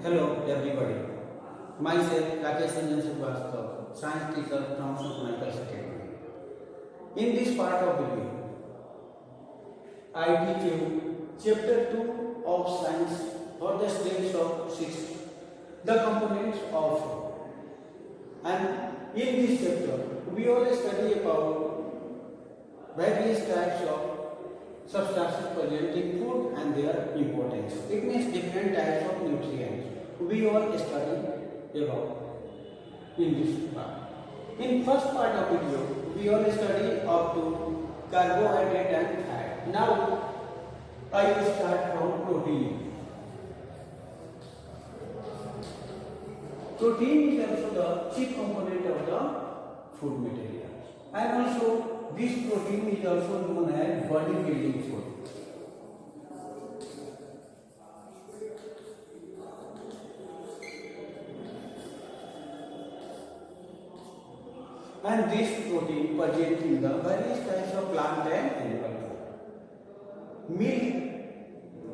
Hello everybody. Myself Rakesh Ranjan Srivastava, science teacher from St. Michael's Academy. In this part of video, I teach you chapter 2 of science for the steps of 6, the components of food. And in this chapter, we will study about various types of substances present in food and their importance. It means different types of nutrients. We all study about in this part. In first part of video, we all study up to carbohydrate and fat. Now, I will start from protein. Protein is also the chief component of the food material. And also, this protein is also known as body building food. And this protein present in the various types of plant and animal food. Milk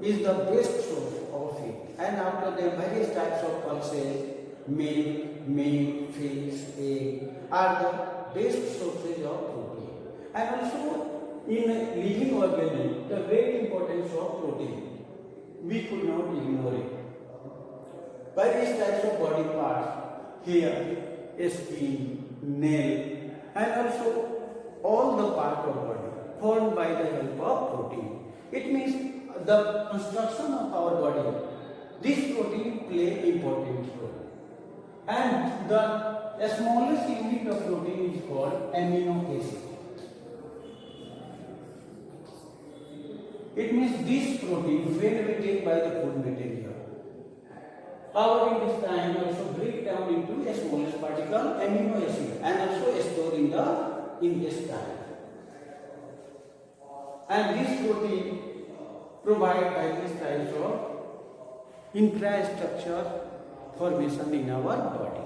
is the best source of it, and after the various types of pulses, milk, meat, fish, egg are the best sources of protein. And also in living organism, the great importance of protein, we could not ignore it. Various types of body parts, hair, skin, nail, and also all the part of body formed by the help of protein. It means the construction of our body, this protein play important role. And the smallest unit of protein is called amino acid. It means this protein when we take by the food material, our intestine also break down into a smallest particle amino acid and also stored in the intestine. And this protein provide various types of infrastructure formation in our body.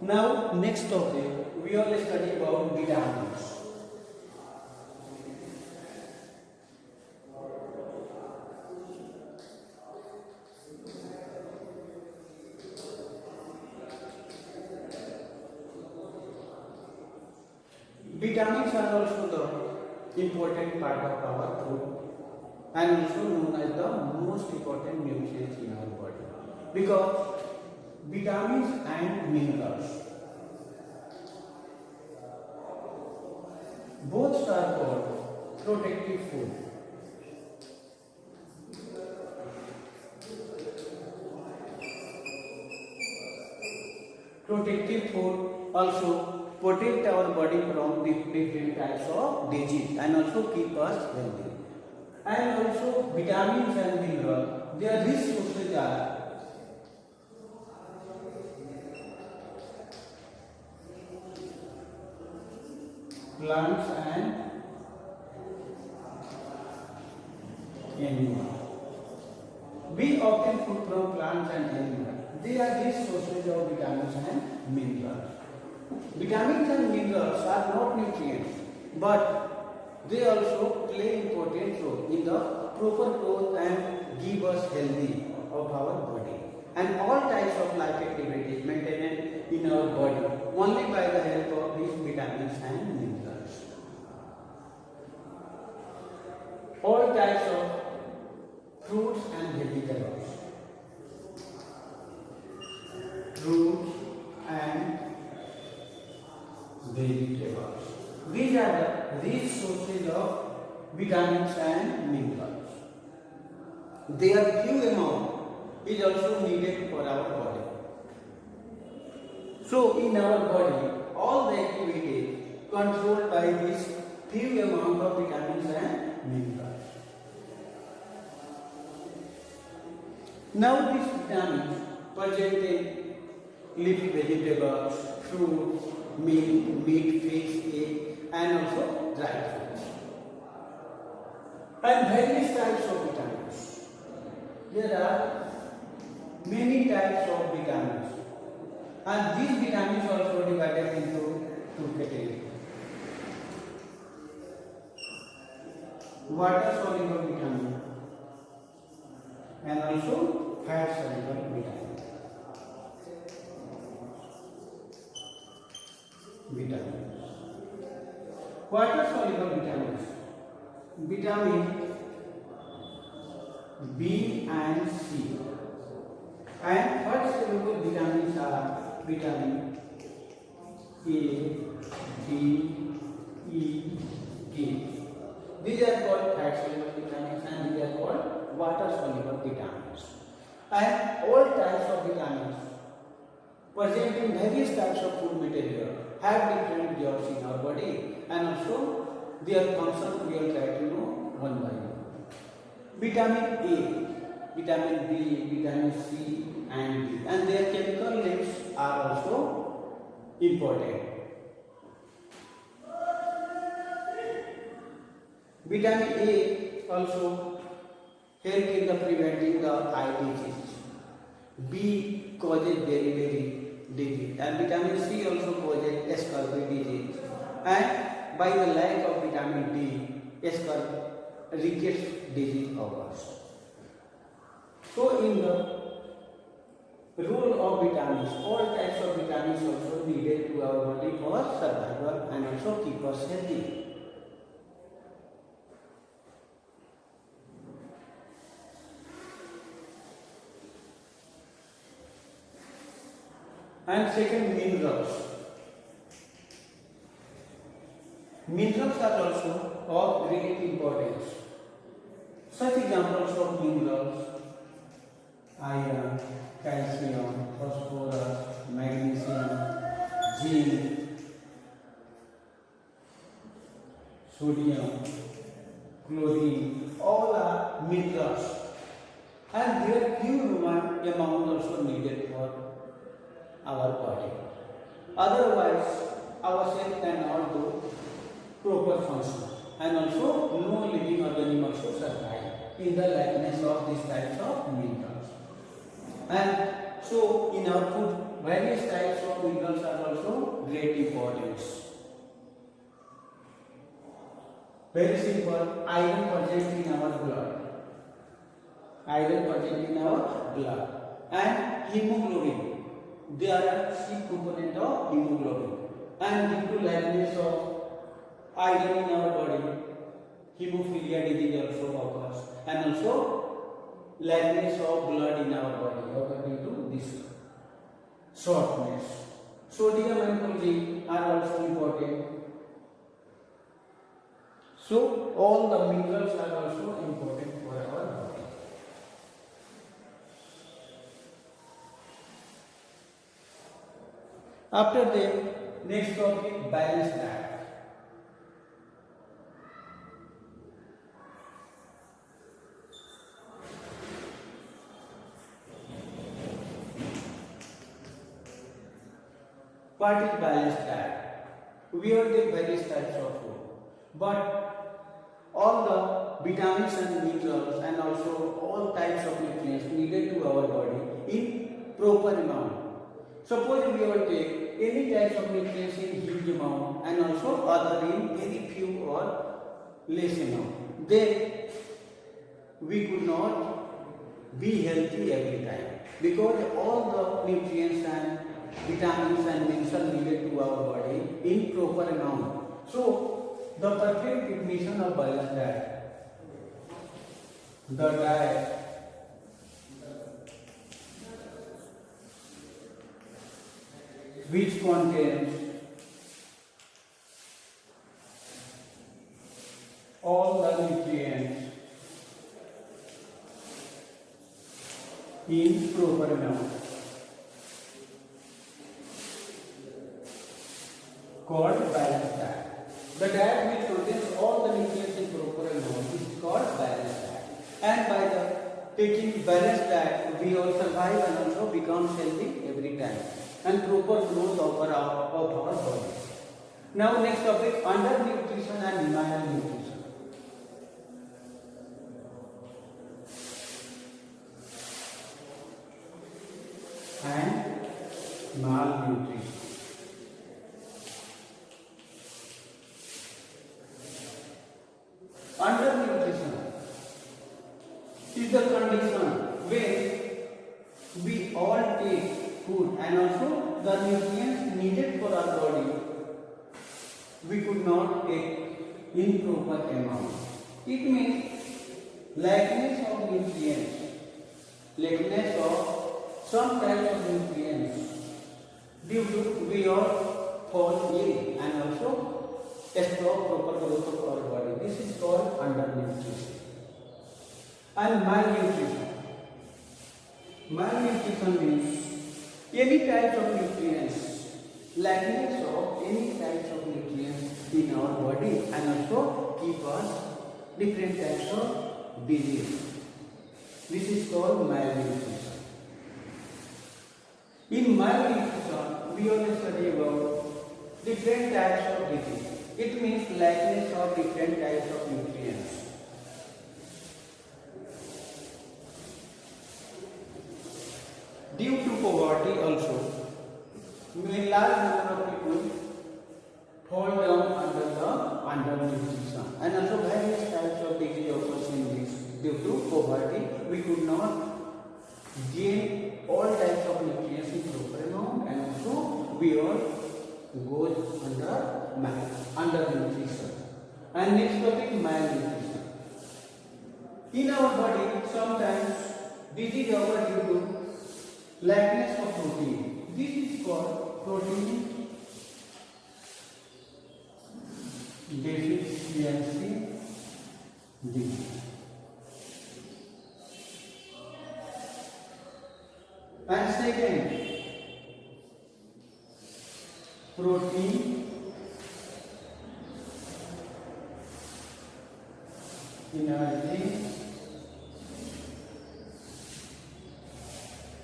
Now, next topic, we will study about vitamins. Vitamins are also the important part of our food and also known as the most important nutrients in our body, because vitamins and minerals both are called protective food. Protective food also protect our body from different types of disease and also keep us healthy. And also vitamins and minerals, their rich sources are plants and animals. We obtain food from plants and animals. They are rich sources of vitamins and minerals. Vitamins and minerals are not nutrients, but they also play important role in the proper growth and give us healthy of our body. And all types of life activities maintained in our body only by the help of these vitamins and minerals. All types of fruits and vegetables. Fruits and vegetables. These are the rich sources of vitamins and minerals. Their few amount is also needed for our body. So in our body, all the activities controlled by this few amount of vitamins and minerals. Now these vitamins present in leafy vegetables, fruits, milk, meat, fish, egg, and also dry foods. And various types of vitamins. There are many types of vitamins, and these vitamins also divided into two categories. water soluble vitamin and also fat soluble vitamin. Water soluble vitamins. Vitamin B and C. And fat soluble vitamins are vitamin A, D, E, K. These are called fat soluble vitamins and these are called water soluble vitamins. And all types of vitamins present in various types of food material have different jobs in our body and also their function we will try to know one by one. Vitamin A, vitamin B, vitamin C and D, and their chemical names are also important. Vitamin A also help in the preventing the eye disease. B causes beriberi disease and vitamin C also causes scurvy disease, and by the lack of vitamin D, rickets disease occurs. So in the role of vitamins, all types of vitamins also needed to our body for survival and also keep us healthy. And second, minerals. Minerals are also of great importance. Such examples of minerals: iron, calcium, phosphorus, magnesium, zinc, sodium, chlorine, all are minerals and their few amount also needed for our body. Otherwise, our cell cannot do proper function and also no living organism also survive in the likeness of these types of minerals. And so in our food, various types of minerals are also great importance. Very simple, iron present in our blood. Iron present in our blood. And hemoglobin. They are a chief component of hemoglobin. And due to likeness of iron in our body, hemophilia disease also occurs. And also likeness of blood in our body according to this shortness. Sodium and protein are also important. So all the minerals are also important for our body. After that, next topic, balanced diet. What is balanced diet? We will take various types of food, but all the vitamins and minerals and also all types of nutrients needed to our body in proper amount. Suppose we will take any types of nutrients in huge amount and also other in very few or less amount, then we could not be healthy every time, because all the nutrients and vitamins and minerals needed to our body in proper amount. So the perfect definition of balanced diet: the diet which contains all the nutrients in proper amount, called balanced diet. The diet which contains all the nutrients in proper amount is called balanced diet. And by the taking balanced diet, we all survive and also become healthy every time, and proper growth of our body. Now next topic, undernutrition and malnutrition. And malnutrition. Undernutrition and also the nutrients needed for our body we could not take in proper amount. It means lackness of nutrients, lackness of some type of nutrients due to we all fall ill and also stop proper growth of our body. This is called undernutrition. And malnutrition. Malnutrition means any types of nutrients, lackness of any types of nutrients in our body and also keep us different types of disease. This is called malnutrition. In malnutrition, we only study about different types of disease. It means lackness of different types of nutrients. Due to poverty also, a large number of people fall down under the undernutrition and also various types of disease occurs in this. Due to poverty, we could not gain all types of nutrients in proper amount and also we all go under nutrition. And next topic, malnutrition. In our body, sometimes disease occurs due to lackness of protein. This is called protein deficiency disease. And second, protein energy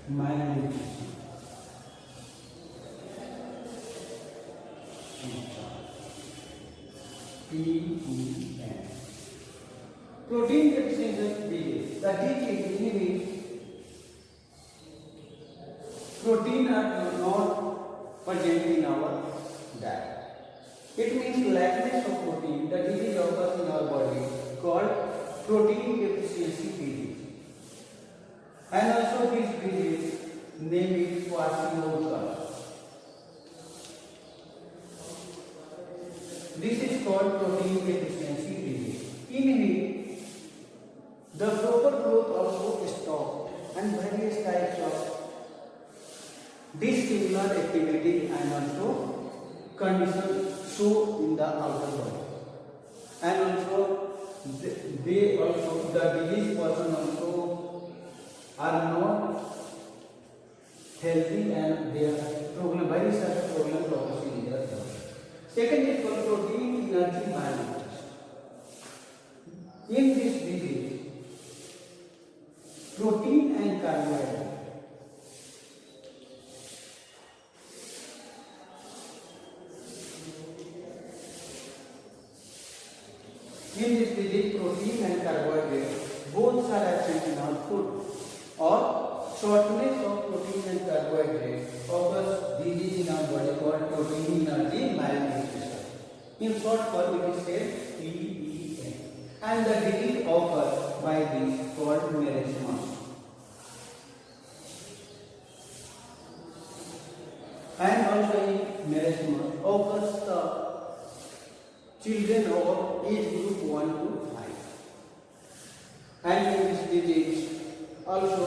malnutrition. PEN. Protein deficiency disease. The disease means protein are not present in our diet. It means lackness of protein. The disease occurs in our body called protein deficiency disease. And also this disease name is Kwashiorkor. This is called protein deficiency disease. In it, the proper growth also stopped and various types of dissimilar activity and also conditions show in the outer body. And also they also the disease person also are not healthy and they are problem very such problem occurs in their body. Second is called protein energy malnutrition. In this disease, protein and carbohydrate protein and carbohydrate both are absent in our food or shortness of protein and carbohydrate occurs disease in our body called protein energy malnutrition. In short form it is said PEN. And the disease occurs by this called marasmus. And also in marasmus occurs the children of age group 1 to 5. And in this disease also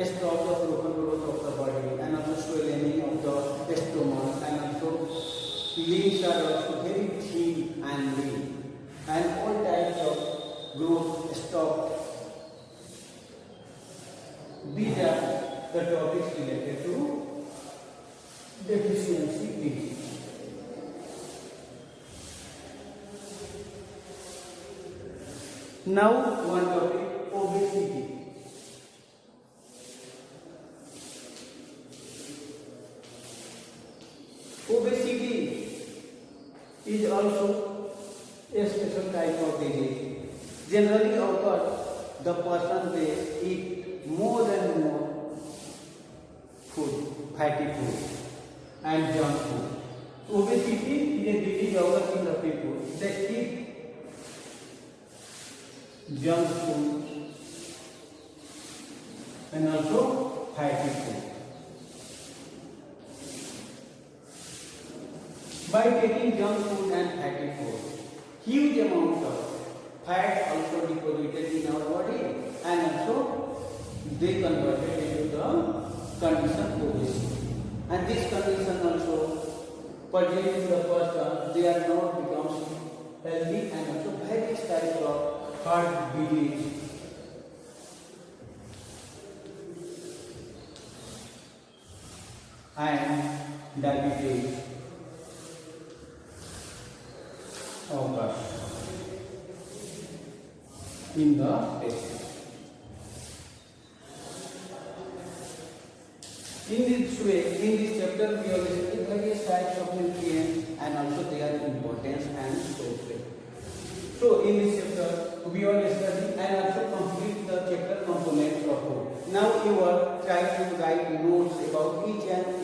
stop the proper growth of the body and also swelling of the stomach and also limbs are also very thin and lean and all types of growth stop. These are the topics related to deficiency disease. Now one topic, obesity. Obesity is also a special type of disease. Generally occurs the person they eat more and more food, fatty food and junk food. Obesity is a disease occurs in the people. They eat junk food and also fatty food. in junk food and fatty food. Huge amount of fat also deposited in our body, and also they converted into the condition obesity. And this condition also pertaining to the person, they are not becomes healthy, and also various types of heart disease and diabetes occurs in the patient. In this way, in this chapter, we will study various types of nutrients and also their importance and sources. So, in this chapter, we will study and also complete the chapter components of food. Now, you are trying to write notes about each and